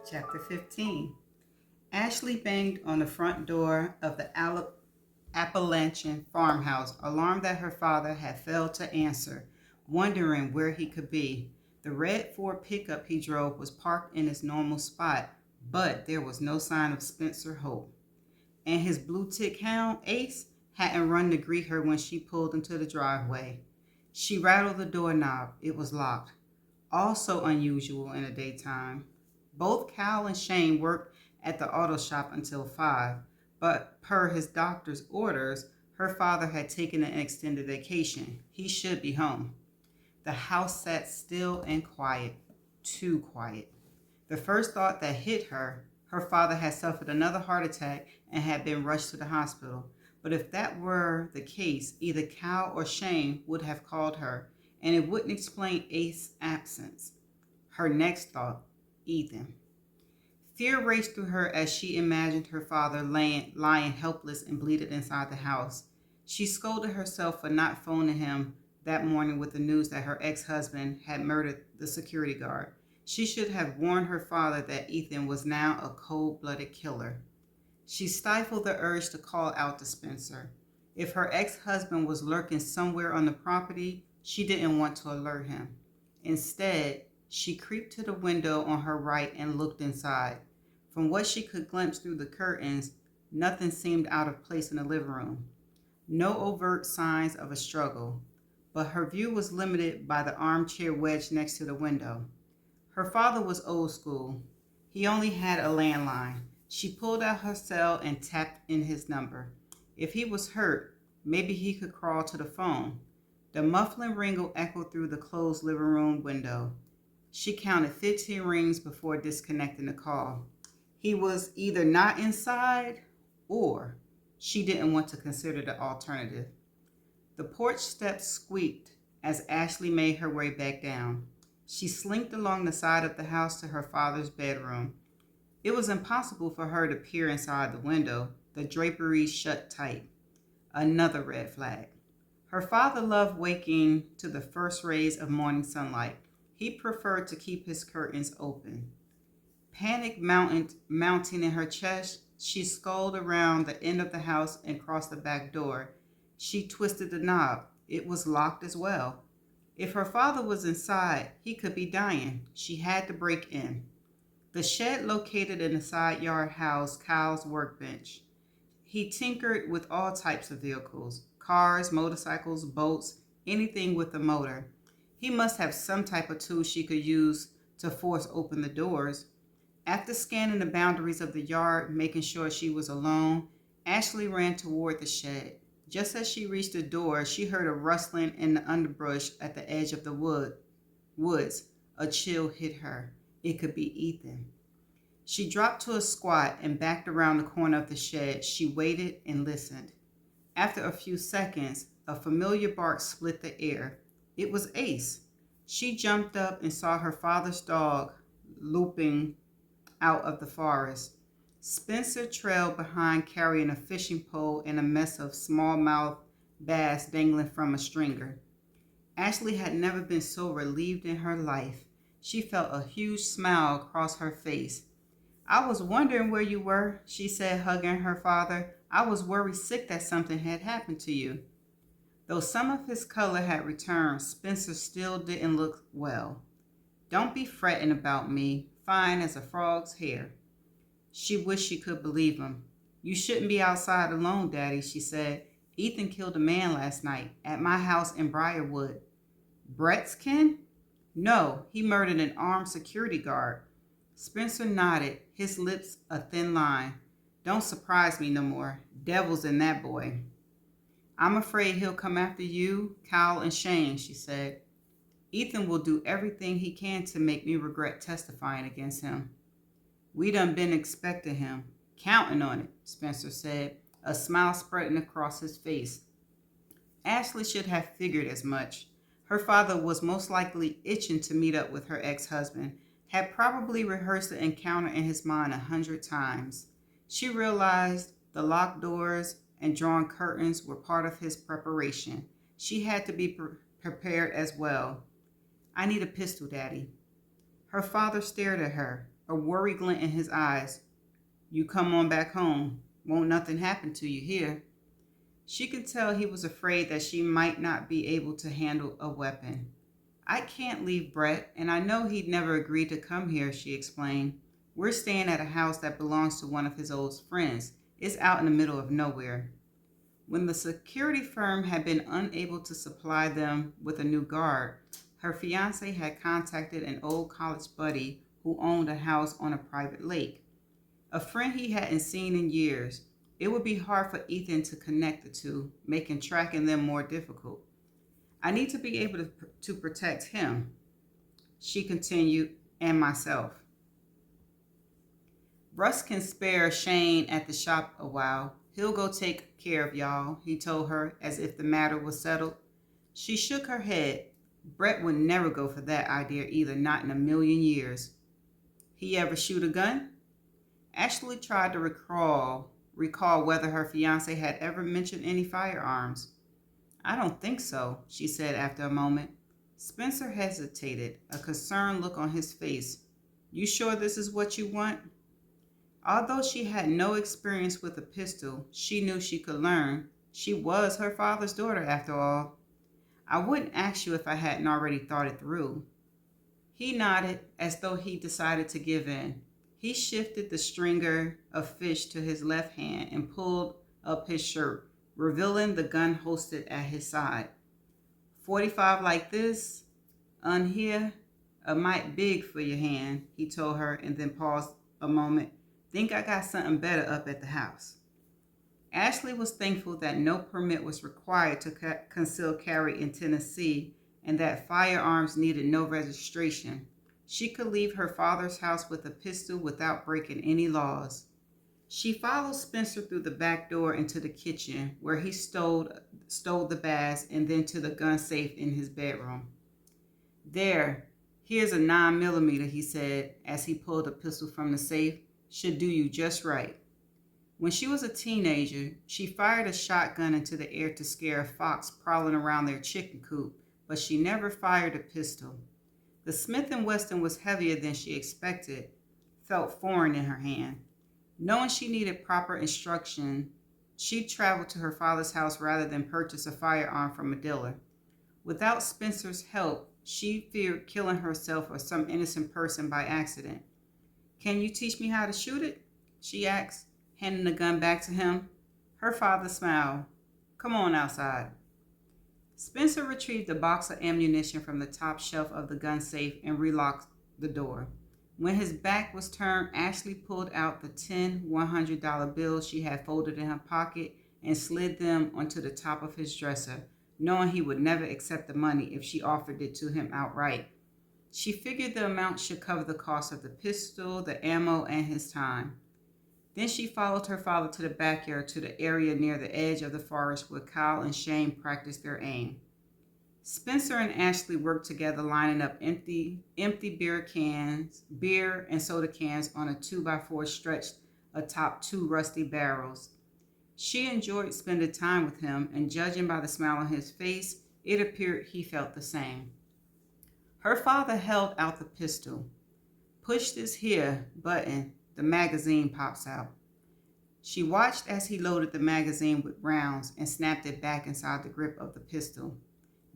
Chapter 15. Ashley banged on the front door of the Appalachian farmhouse, alarmed that her father had failed to answer, wondering where he could be. The red Ford pickup he drove was parked in its normal spot, but there was no sign of Spencer Hope. And his blue tick hound, Ace, hadn't run to greet her when she pulled into the driveway. She rattled the doorknob. It was locked. Also unusual in the daytime. Both Cal and Shane worked at the auto shop until 5, but per his doctor's orders, her father had taken an extended vacation. He should be home. The house sat still and quiet, too quiet. The first thought that hit her, her father had suffered another heart attack and had been rushed to the hospital. But if that were the case, either Cal or Shane would have called her, and it wouldn't explain Ace's absence. Her next thought, Ethan. Fear raced through her as she imagined her father lying helpless and bleeding inside the house. She scolded herself for not phoning him that morning with the news that her ex-husband had murdered the security guard. She should have warned her father that Ethan was now a cold-blooded killer. She stifled the urge to call out to Spencer. If her ex-husband was lurking somewhere on the property, she didn't want to alert him. Instead, she creeped to the window on her right and looked inside. From what she could glimpse through the curtains, nothing seemed out of place in the living room. No overt signs of a struggle, but her view was limited by the armchair wedged next to the window. Her father was old school. He only had a landline. She pulled out her cell and tapped in his number. If he was hurt, maybe he could crawl to the phone. The muffling ringle echoed through the closed living room window. She counted 15 rings before disconnecting the call. He was either not inside or she didn't want to consider the alternative. The porch steps squeaked as Ashley made her way back down. She slinked along the side of the house to her father's bedroom. It was impossible for her to peer inside the window, the draperies shut tight. Another red flag. Her father loved waking to the first rays of morning sunlight. He preferred to keep his curtains open. Panic mounting in her chest, she sculled around the end of the house and crossed the back door. She twisted the knob. It was locked as well. If her father was inside, he could be dying. She had to break in. The shed located in the side yard housed Kyle's workbench. He tinkered with all types of vehicles, cars, motorcycles, boats, anything with a motor. He must have some type of tool she could use to force open the doors. After scanning the boundaries of the yard, making sure she was alone, Ashley ran toward the shed. Just as she reached the door, she heard a rustling in the underbrush at the edge of the woods. A chill hit her. It could be Ethan. She dropped to a squat and backed around the corner of the shed. She waited and listened. After a few seconds, a familiar bark split the air. It was Ace. She jumped up and saw her father's dog looping out of the forest. Spencer trailed behind carrying a fishing pole and a mess of smallmouth bass dangling from a stringer. Ashley had never been so relieved in her life. She felt a huge smile cross her face. "I was wondering where you were," she said, hugging her father. "I was worried sick that something had happened to you." Though some of his color had returned, Spencer still didn't look well. "Don't be fretting about me, fine as a frog's hair." She wished she could believe him. "You shouldn't be outside alone, Daddy," she said. "Ethan killed a man last night at my house in Briarwood." "Brett's kin?" "No, he murdered an armed security guard." Spencer nodded, his lips a thin line. "Don't surprise me no more. Devil's in that boy." "I'm afraid he'll come after you, Kyle, and Shane," she said. "Ethan will do everything he can to make me regret testifying against him." "We done been expecting him, counting on it," Spencer said, a smile spreading across his face. Ashley should have figured as much. Her father was most likely itching to meet up with her ex-husband, had probably rehearsed the encounter in his mind 100 times. She realized the locked doors and drawn curtains were part of his preparation. She had to be prepared as well. "I need a pistol, Daddy." Her father stared at her. a worry glint in his eyes. You come on back home. Won't nothing happen to you here. She could tell he was afraid that she might not be able to handle a weapon. I can't leave Brett, and I know he'd never agreed to come here, she explained. We're staying at a house that belongs to one of his old friends. It's out in the middle of nowhere. When the security firm had been unable to supply them with a new guard, her fiancé had contacted an old college buddy who owned a house on a private lake. A friend he hadn't seen in years. It would be hard for Ethan to connect the two, making tracking them more difficult. I need to be able to protect him, she continued, and myself. Russ can spare Shane at the shop a while. He'll go take care of y'all, he told her, as if the matter was settled. She shook her head. Brett would never go for that idea either, not in a million years. He ever shoot a gun? Ashley tried to recall whether her fiancé had ever mentioned any firearms. I don't think so, she said after a moment. Spencer hesitated, a concerned look on his face. You sure this is what you want? Although she had no experience with a pistol, she knew she could learn. She was her father's daughter, after all. I wouldn't ask you if I hadn't already thought it through. He nodded, as though he decided to give in. He shifted the stringer of fish to his left hand and pulled up his shirt, revealing the gun holstered at his side. 45 like this, here, a mite big for your hand, he told her, and then paused a moment. Think I got something better up at the house. Ashley was thankful that no permit was required to conceal carry in Tennessee and that firearms needed no registration. She could leave her father's house with a pistol without breaking any laws. She followed Spencer through the back door into the kitchen, where he stowed the bags, and then to the gun safe in his bedroom. Here's a 9mm, he said, as he pulled a pistol from the safe. Should do you just right. When she was a teenager, she fired a shotgun into the air to scare a fox prowling around their chicken coop, but she never fired a pistol. The Smith & Wesson was heavier than she expected, felt foreign in her hand. Knowing she needed proper instruction, she traveled to her father's house rather than purchase a firearm from a dealer. Without Spencer's help, she feared killing herself or some innocent person by accident. Can you teach me how to shoot it? She asked, handing the gun back to him. Her father smiled. Come on outside. Spencer retrieved a box of ammunition from the top shelf of the gun safe and relocked the door. When his back was turned, Ashley pulled out the 10 $100 bills she had folded in her pocket and slid them onto the top of his dresser, knowing he would never accept the money if she offered it to him outright. She figured the amount should cover the cost of the pistol, the ammo, and his time. Then she followed her father to the backyard, to the area near the edge of the forest where Kyle and Shane practiced their aim. Spencer and Ashley worked together, lining up empty beer and soda cans on a 2x4 stretched atop two rusty barrels. She enjoyed spending time with him, and judging by the smile on his face, it appeared he felt the same. Her father held out the pistol. Push this here button, the magazine pops out. She watched as he loaded the magazine with rounds and snapped it back inside the grip of the pistol.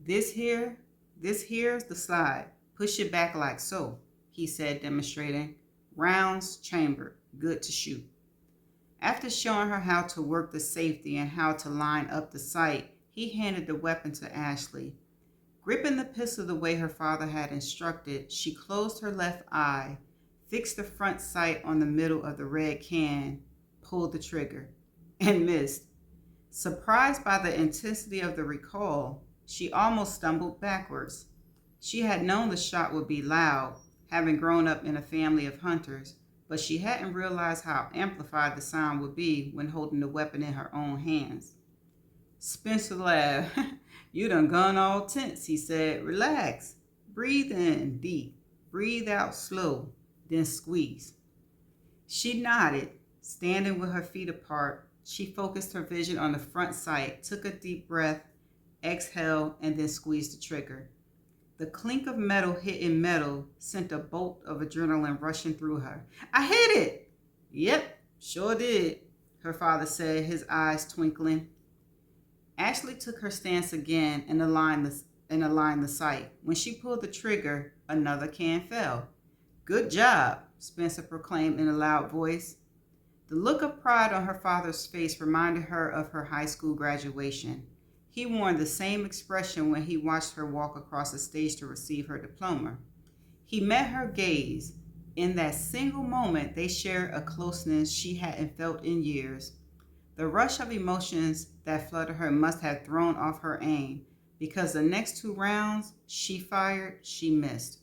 This here's the slide. Push it back like so, he said, demonstrating. Rounds chambered, good to shoot. After showing her how to work the safety and how to line up the sight, he handed the weapon to Ashley. Gripping the pistol the way her father had instructed, she closed her left eye, fixed the front sight on the middle of the red can, pulled the trigger, and missed. Surprised by the intensity of the recoil, she almost stumbled backwards. She had known the shot would be loud, having grown up in a family of hunters, but she hadn't realized how amplified the sound would be when holding the weapon in her own hands. Spencer laughed. You done gone all tense, he said. Relax. Breathe in deep. Breathe out slow. Then squeeze. She nodded, standing with her feet apart. She focused her vision on the front sight, took a deep breath, exhaled, and then squeezed the trigger. The clink of metal hitting metal sent a bolt of adrenaline rushing through her. I hit it! Yep, sure did, her father said, his eyes twinkling. Ashley took her stance again and aligned the sight. When she pulled the trigger, another can fell. Good job, Spencer proclaimed in a loud voice. The look of pride on her father's face reminded her of her high school graduation. He wore the same expression when he watched her walk across the stage to receive her diploma. He met her gaze. In that single moment, they shared a closeness she hadn't felt in years. The rush of emotions that flooded her must have thrown off her aim, because the next 2 rounds she fired, she missed.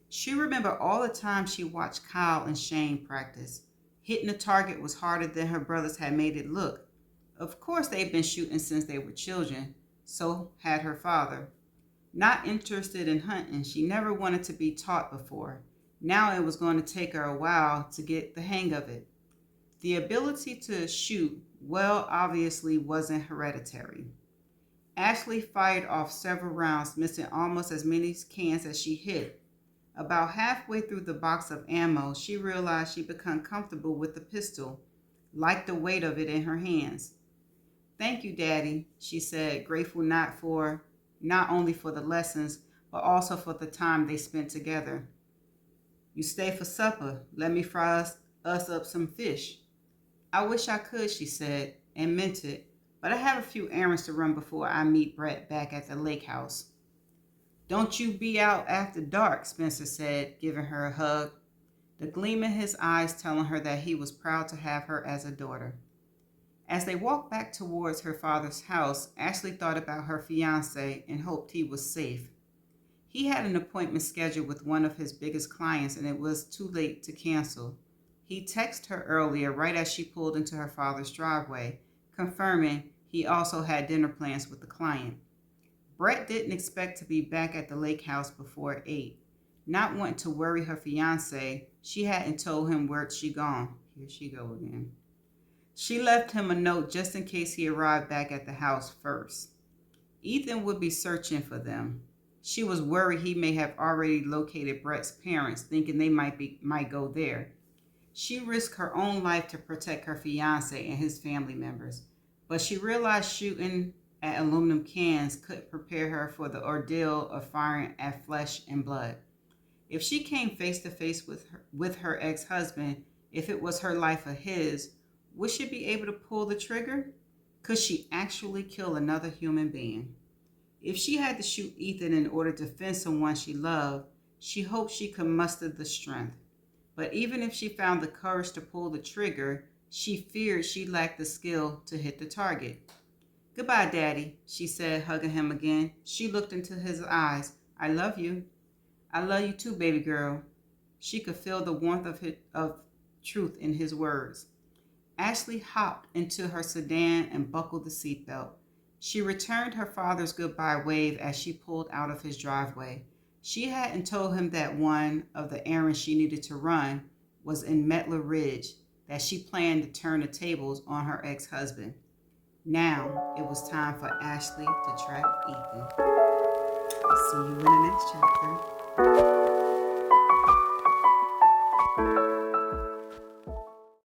She remembered all the time she watched Kyle and Shane practice. Hitting a target was harder than her brothers had made it look. Of course, they'd been shooting since they were children. So had her father. Not interested in hunting, she never wanted to be taught before. Now it was going to take her a while to get the hang of it. The ability to shoot well obviously wasn't hereditary. Ashley fired off several rounds, missing almost as many cans as she hit. About halfway through the box of ammo, she realized she'd become comfortable with the pistol, liked the weight of it in her hands. Thank you, Daddy, she said, grateful not only for the lessons, but also for the time they spent together. You stay for supper. Let me fry us up some fish. I wish I could, she said, and meant it, but I have a few errands to run before I meet Brett back at the lake house. Don't you be out after dark, Spencer said, giving her a hug, the gleam in his eyes telling her that he was proud to have her as a daughter. As they walked back towards her father's house, Ashley thought about her fiancé and hoped he was safe. He had an appointment scheduled with one of his biggest clients and it was too late to cancel. He texted her earlier right as she pulled into her father's driveway, confirming he also had dinner plans with the client. Brett didn't expect to be back at the lake house before 8. Not wanting to worry her fiancé, she hadn't told him where she'd gone. Here she go again. She left him a note just in case he arrived back at the house first. Ethan would be searching for them. She was worried he may have already located Brett's parents, thinking they might go there. She risked her own life to protect her fiancé and his family members, but she realized shooting at aluminum cans couldn't prepare her for the ordeal of firing at flesh and blood. If she came face to face with her ex-husband, if it was her life or his, would she be able to pull the trigger? Could she actually kill another human being? If she had to shoot Ethan in order to defend someone she loved, she hoped she could muster the strength. But even if she found the courage to pull the trigger, she feared she lacked the skill to hit the target. Goodbye, Daddy, she said, hugging him again. She looked into his eyes. I love you. I love you too, baby girl. She could feel the warmth of truth in his words. Ashley hopped into her sedan and buckled the seatbelt. She returned her father's goodbye wave as she pulled out of his driveway. She hadn't told him that one of the errands she needed to run was in Metler Ridge, that she planned to turn the tables on her ex-husband. Now it was time for Ashley to track Ethan. See you in the next chapter.